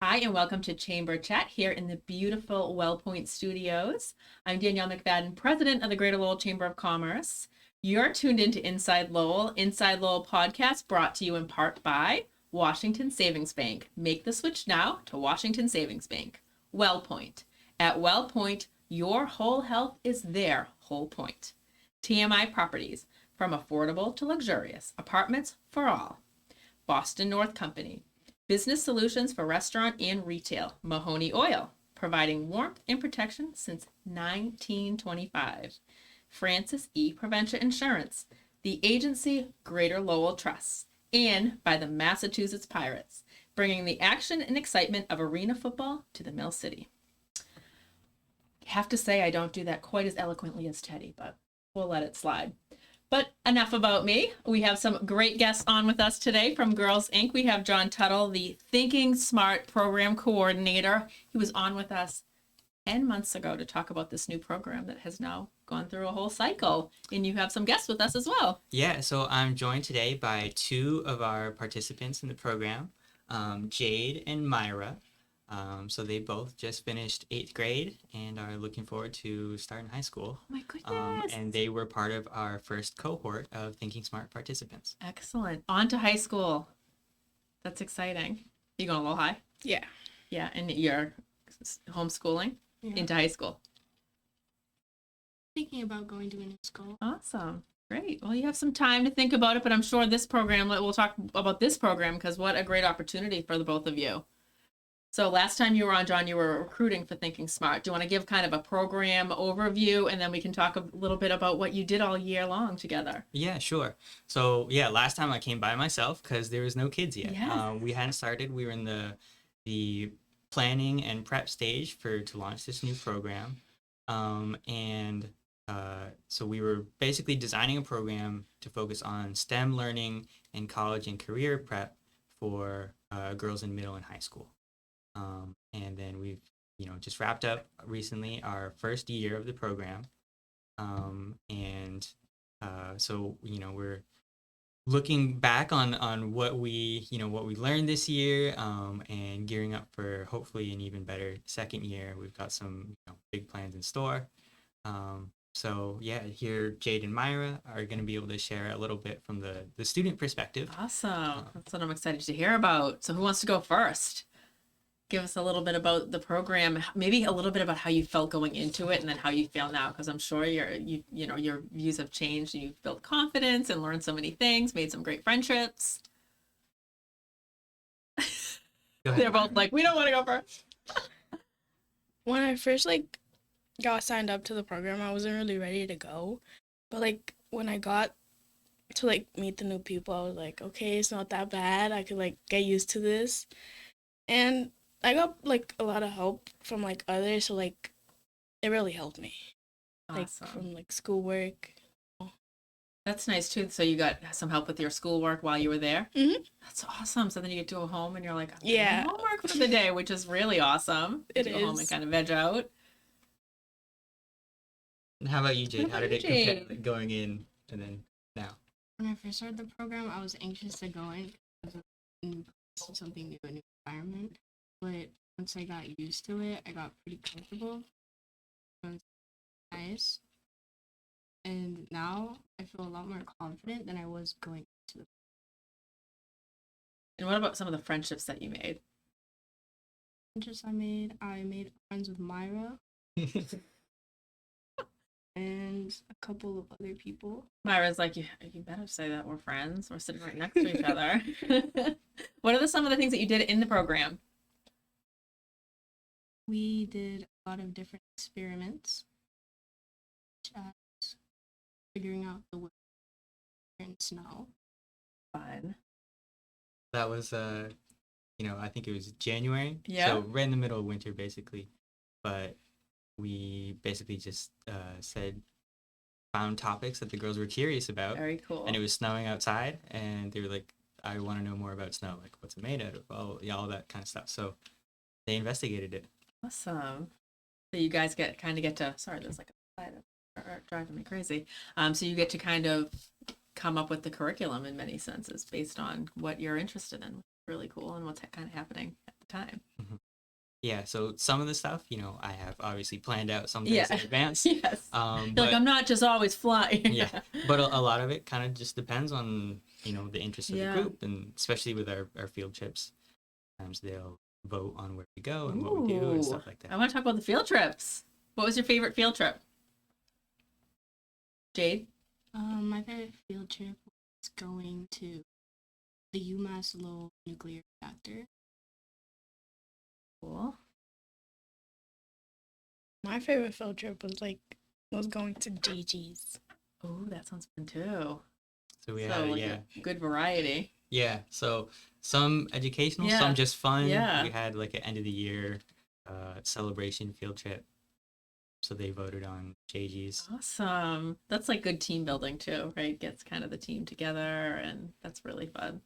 Hi, and welcome to Chamber Chat here in the beautiful WellPoint Studios. I'm Danielle McFadden, president of the Greater Lowell Chamber of Commerce. You're tuned into Inside Lowell podcast brought to you in part by Washington Savings Bank. Make the switch now to Washington Savings Bank. WellPoint. At WellPoint, your whole health is their whole point. TMI Properties, from affordable to luxurious, apartments for all. Boston North Company. Business solutions for restaurant and retail. Mahoney Oil, providing warmth and protection since 1925. Francis E. Prevention Insurance, the agency Greater Lowell trusts. And by the Massachusetts Pirates, bringing the action and excitement of arena football to the Mill City. I have to say I don't do that quite as eloquently as Teddy, but we'll let it slide. But enough about me. We have some great guests on with us today from Girls Inc. We have John Tuttle, the Thinking Smart Program Coordinator. He was on with us 10 months ago to talk about this new program that has now gone through a whole cycle. And you have some guests with us as well. Yeah, so I'm joined today by two of our participants in the program, Jade and Myra. So they both just finished 8th grade and are looking forward to starting high school. Oh my goodness. And they were part of our first cohort of Thinking Smart participants. Excellent. On to high school. That's exciting. You going a little high? Yeah. Yeah, and you're homeschooling into high school. Thinking about going to a new school. Awesome. Great. Well, you have some time to think about it, but I'm sure this program, we'll talk about this program because what a great opportunity for the both of you. So last time you were on, John, you were recruiting for Thinking Smart. Do you want to give kind of a program overview, and then we can talk a little bit about what you did all year long together? Yeah, sure. So yeah, last time I came by myself because there was no kids yet. Yes. We hadn't started. We were in the planning and prep stage to launch this new program. So we were basically designing a program to focus on STEM learning and college and career prep for girls in middle and high school. And then we've, just wrapped up recently our first year of the program. So, we're looking back on what we learned this year, and gearing up for hopefully an even better second year. We've got some big plans in store. So yeah, here Jade and Myra are going to be able to share a little bit from the student perspective. Awesome. That's what I'm excited to hear about. So who wants to go first? Give us a little bit about the program, maybe a little bit about how you felt going into it and then how you feel now, because I'm sure your views have changed and you've built confidence and learned so many things, made some great friendships. They're both like, we don't want to go first. When I first got signed up to the program, I wasn't really ready to go. But when I got to meet the new people, I was like, okay, it's not that bad. I could get used to this. And I got a lot of help from others, so it really helped me. Awesome. From schoolwork. That's nice too. So you got some help with your schoolwork while you were there? Mm-hmm. That's awesome. So then you get to go home and you're like, I'm yeah, doing homework for the day, which is really awesome. It to go home and kind of veg out. And how about you, Jade? How did it compare going in and then now? When I first started the program, I was anxious to go in because of something new, a new environment. But once I got used to it, I got pretty comfortable. It was nice. And now I feel a lot more confident than I was going into the. And what about some of the friendships that you made? Friendships I made friends with Myra and a couple of other people. Myra's like, you better say that we're friends. We're sitting right next to each other. What are some of the things that you did in the program? We did a lot of different experiments, such as figuring out the weather in snow. Fun. That was, I think it was January. Yeah. So right in the middle of winter, basically. But we basically just found topics that the girls were curious about. Very cool. And it was snowing outside, and they were like, I want to know more about snow. Like, what's it made out of? All that kind of stuff. So they investigated it. Awesome. So you guys get to, sorry, there's a slide driving me crazy. So you get to kind of come up with the curriculum in many senses based on what you're interested in. Really cool, and what's kind of happening at the time. Mm-hmm. Yeah, so some of the stuff, I have obviously planned out some Yeah. things in advance. Yes. Um, You're like, but I'm not just always flying. yeah, but a lot of it kind of just depends on, the interest of the Yeah. group, and especially with our field trips. Sometimes they'll vote on where we go and what we do and Ooh, stuff like that. I want to talk about the field trips. What was your favorite field trip? Jade? My favorite field trip was going to the UMass Lowell nuclear reactor. Cool. My favorite field trip was going to GG's. Oh, that sounds fun too. So we So had, like a good variety. Yeah, so some educational, Yeah, some just fun. yeah. We had like an end of the year celebration field trip. So they voted on JG's. Awesome. That's like good team building too, right? Gets kind of the team together, and that's really fun.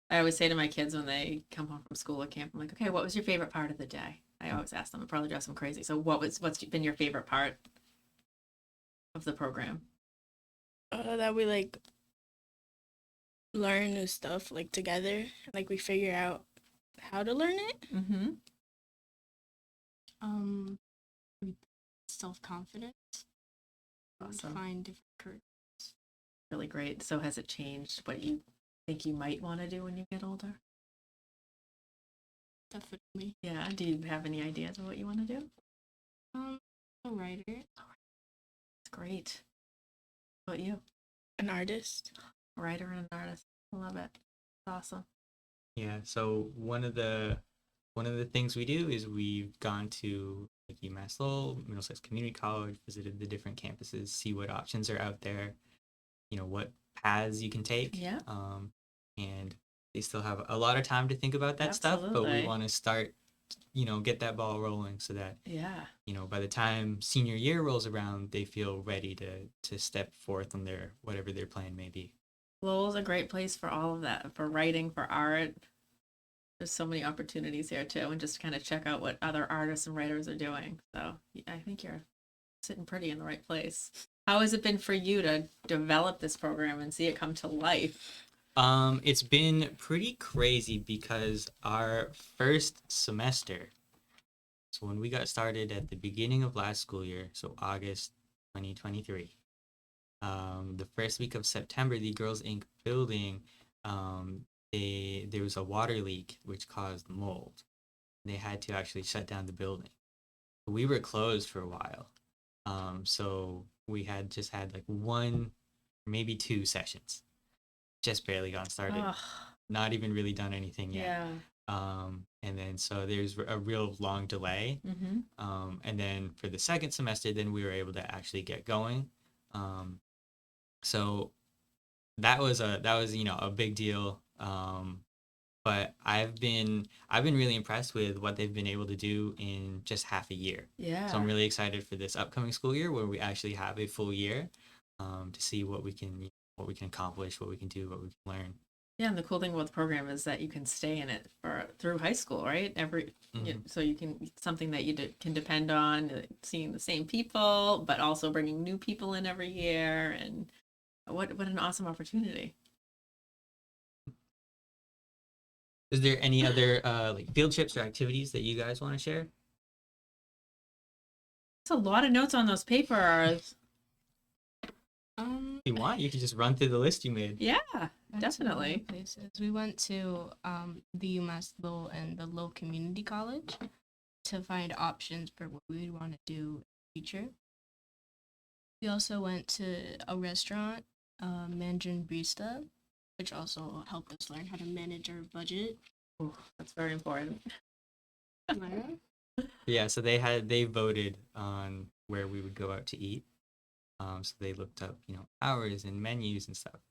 I always say to my kids when they come home from school or camp, I'm like, okay, what was your favorite part of the day? I always ask them. It probably drives them crazy. So what's been your favorite part of the program? That we learn new stuff together. We figure out how to learn it. Mm-hmm. Self-confidence. Awesome. Find different careers. Really great. So has it changed what you think you might want to do when you get older? Definitely. Yeah. Do you have any ideas of what you want to do? A writer. It's great. What about you? An artist. A writer and an artist. I love it. It's awesome. Yeah, so one of the things we do is we've gone to like UMass Lowell, Middlesex Community College, visited the different campuses, see what options are out there, what paths you can take. Yeah. And they still have a lot of time to think about that stuff, but we Absolutely. want to start, get that ball rolling so that, Yeah. by the time senior year rolls around, they feel ready to step forth on whatever their plan may be. Lowell's a great place for all of that, for writing, for art. There's so many opportunities here too, and just kind of check out what other artists and writers are doing. So I think you're sitting pretty in the right place. How has it been for you to develop this program and see it come to life? It's been pretty crazy because our first semester, so when we got started at the beginning of last school year, so August 2023, the first week of September, the Girls Inc. building, there was a water leak which caused mold. They had to actually shut down the building. We were closed for a while. So we had just had like one, maybe two sessions. Just barely got started. Ugh. Not even really done anything yet. Yeah. And then so there's a real long delay. Mm-hmm. And then for the second semester, then we were able to actually get going. So that was a big deal. But I've been really impressed with what they've been able to do in just half a year. Yeah. So I'm really excited for this upcoming school year where we actually have a full year to see what we can accomplish, what we can do, what we can learn. Yeah, and the cool thing about the program is that you can stay in it through high school, right? So you can something that you can depend on, seeing the same people, but also bringing new people in every year, and what an awesome opportunity. Is there any other field trips or activities that you guys want to share? There's a lot of notes on those papers. If you want, you can just run through the list you made. Yeah, Went to definitely. places. We went to the UMass Lowell and the Lowell Community College to find options for what we would want to do in the future. We also went to a restaurant, Mandarin Barista, which also helped us learn how to manage our budget. Ooh, that's very important. Myra? Yeah, so they voted on where we would go out to eat. So they looked up, hours and menus and stuff.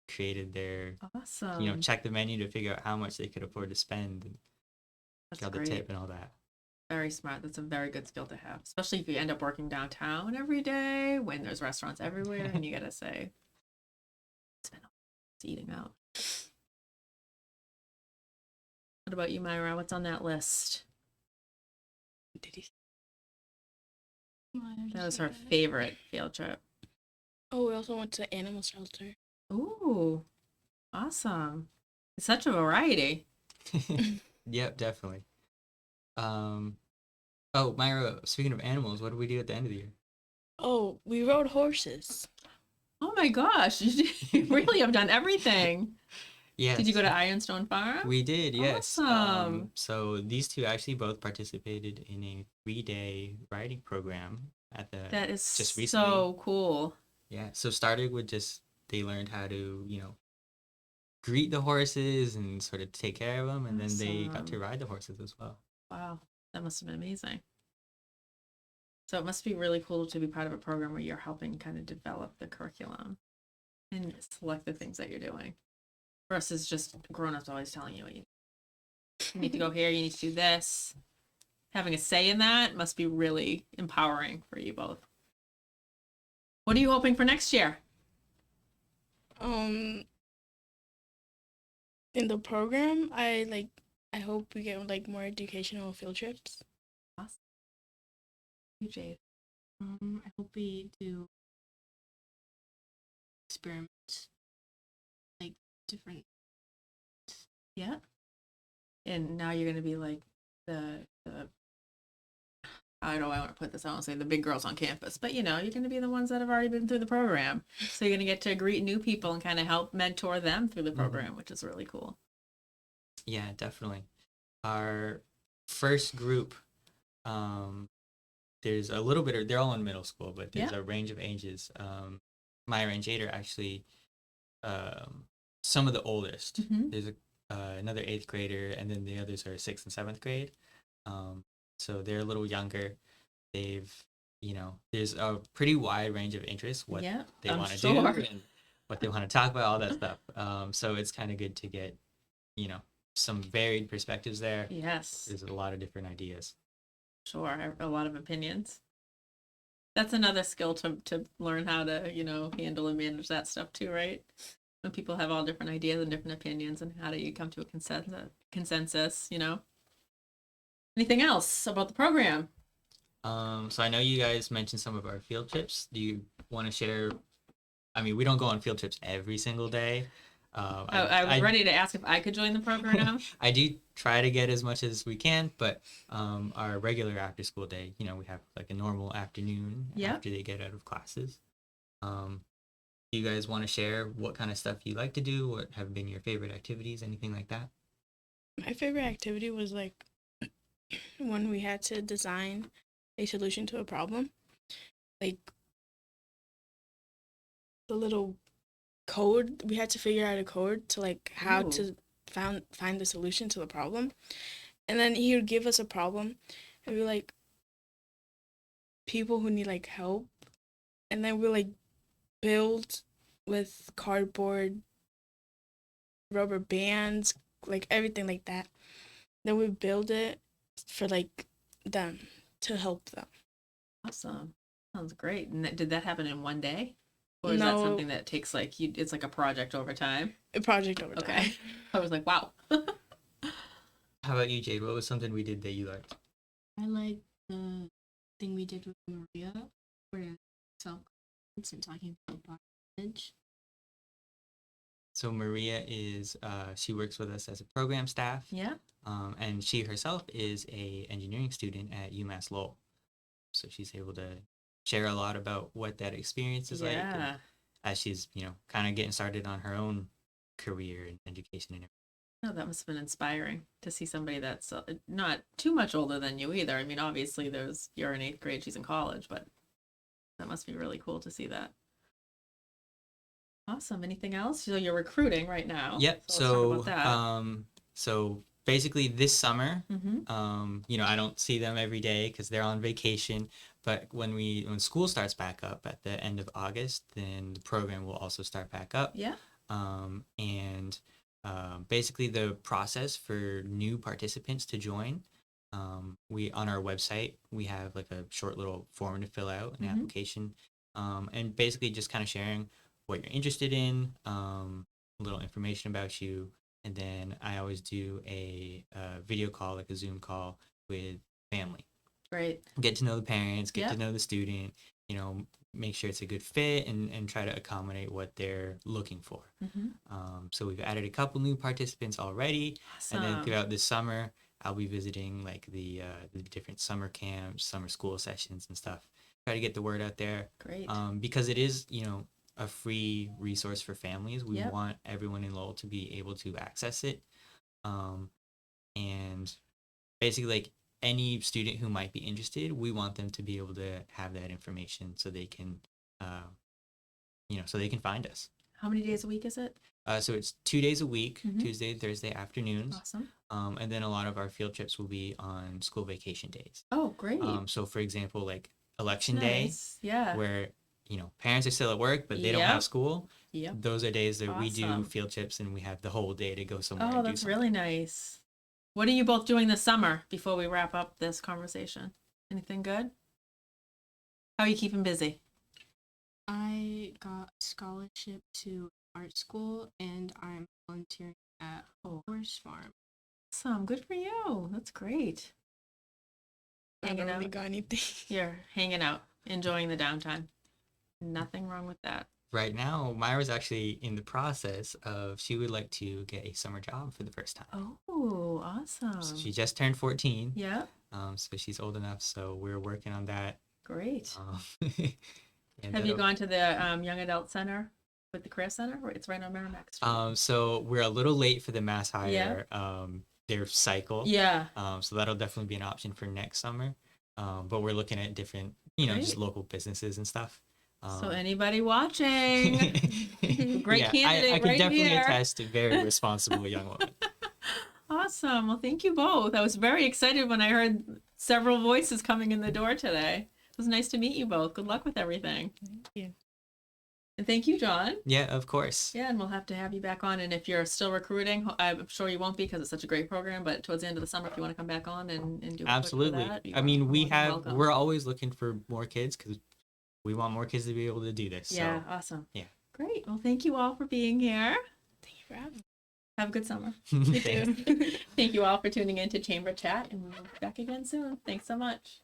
Created their, Awesome. checked the menu to figure out how much they could afford to spend and That's got the great. tip and all that. Very smart. That's a very good skill to have, especially if you end up working downtown every day when there's restaurants everywhere and you gotta say, spend all day eating out. What about you, Myra? What's on that list? That was her favorite field trip. Oh, we also went to animal shelter. Ooh, awesome. It's such a variety. Yep, definitely. Oh, Myra, speaking of animals, what did we do at the end of the year? Oh, we rode horses. Oh my gosh, you really have done everything. Yes. Did you go to Ironstone Farm? We did, yes. Awesome. So these two actually both participated in a 3-day riding program at the That is just recently. so cool. Yeah. So started with just they learned how to, greet the horses and sort of take care of them, and then they got to Awesome. ride the horses as well. Wow, that must have been amazing. So it must be really cool to be part of a program where you're helping kind of develop the curriculum and select the things that you're doing versus just grown-ups always telling you what you need to go here, you need to do this. Having a say in that must be really empowering for you both. What are you hoping for next year? In the program, I hope we get like more educational field trips. Awesome. You, Jade. I hope we do experiments, like different. Yeah. And now you're gonna be like the I don't know, I want to put this, I won't say the big girls on campus, but you're going to be the ones that have already been through the program. So you're going to get to greet new people and kind of help mentor them through the program, which is really cool. Yeah, definitely. Our first group, there's a little bit of, they're all in middle school, but there's a range of ages. Myra and Jade are actually some of the oldest. There's another 8th grader, and then the others are 6th and 7th grade. So they're a little younger. They've, there's a pretty wide range of interests, what they want to do and what they want to talk about, all that stuff. So it's kind of good to get, some varied perspectives there. Yes. There's a lot of different ideas. Sure. A lot of opinions. That's another skill to learn how to, handle and manage that stuff too, right? When people have all different ideas and different opinions, and how do you come to a consensus, Anything else about the program? So I know you guys mentioned some of our field trips. Do you want to share? I mean, we don't go on field trips every single day. I was ready to ask if I could join the program. I do try to get as much as we can, but our regular after school day, we have like a normal afternoon after they get out of classes. Do you guys want to share what kind of stuff you like to do? What have been your favorite activities? Anything like that? My favorite activity was like when we had to design a solution to a problem. Like the little code, we had to figure out a code to like how to find the solution to the problem. And then he would give us a problem and be like, people who need like help. And then we like build with cardboard, rubber bands, like everything like that. Then we build it for like them, to help them. Awesome. Sounds great. And did that happen in one day? Or is that something that takes like, it's like a project over time? A project over time. Okay. I was like, wow. How about you, Jade? What was something we did that you liked? I like the thing we did with Maria, where self-confidence and talking about body image. So Maria is, she works with us as a program staff. Yeah. And she herself is a engineering student at UMass Lowell. So she's able to share a lot about what that experience is like as she's, kind of getting started on her own career and education and everything. Oh, that must have been inspiring to see somebody that's not too much older than you either. I mean, obviously you're in 8th grade, she's in college, but that must be really cool to see that. Awesome. Anything else? So you're recruiting right now. Yep. So let's talk about that. So basically this summer, I don't see them every day because they're on vacation. But when school starts back up at the end of August, then the program will also start back up. Yeah. Basically the process for new participants to join, we on our website we have like a short little form to fill out, an application, and basically just kind of sharing what you're interested in, a little information about you, and then I always do a video call, like a Zoom call with family. Great. Get to know the parents, get to know the student, make sure it's a good fit and try to accommodate what they're looking for. So we've added a couple new participants already. Awesome. And then throughout this summer, I'll be visiting like the different summer camps, summer school sessions and stuff. Try to get the word out there. Great. Because it is, a free resource for families. We Yep. want everyone in Lowell to be able to access it. And basically, like any student who might be interested, we want them to be able to have that information so they can, so they can find us. How many days a week is it? So it's 2 days a week, Mhm. Tuesday and Thursday afternoons. Awesome. And then a lot of our field trips will be on school vacation days. Oh, great. So for example, like election day, Nice. Yeah. where parents are still at work but they don't Yep. have school. Yep. Those are days that we do Awesome. field trips and we have the whole day to go somewhere. Oh, and do that's something. really nice. What are you both doing this summer before we wrap up this conversation? Anything good? How are you keeping busy? I got a scholarship to art school and I'm volunteering at Horse Farm. Awesome. Good for you. That's great. I Hanging don't really out. got anything. You're hanging out, enjoying the downtime. Nothing wrong with that. Right now, Myra's actually in the process of she would like to get a summer job for the first time. Oh, awesome. So she just turned 14. Yeah, So she's old enough. So we're working on that. great. And Have you that'll- gone to the Young Adult Center with the Career Center? It's right on Merrimack Street. So we're a little late for the mass hire, Yeah. their cycle. Yeah. So that'll definitely be an option for next summer. But we're looking at different, just Great. local businesses and stuff. So anybody watching, great I candidate can right definitely here. attest to very responsible young woman. Awesome. Well, thank you both. I was very excited when I heard several voices coming in the door today. It was nice to meet you both. Good luck with everything. Thank you. And thank you, John. Yeah, of course. Yeah, and we'll have to have you back on. And if you're still recruiting, I'm sure you won't be because it's such a great program. But towards the end of the summer, if you want to come back on and do a clip for Absolutely. that, you I are mean, more than welcome. we're always looking for more kids because we want more kids to be able to do this. Yeah, So, awesome. yeah. Great. Well, thank you all for being here. Thank you for having me. Have a good summer. thanks. Thank you all for tuning in to Chamber Chat, and we'll be back again soon. Thanks so much.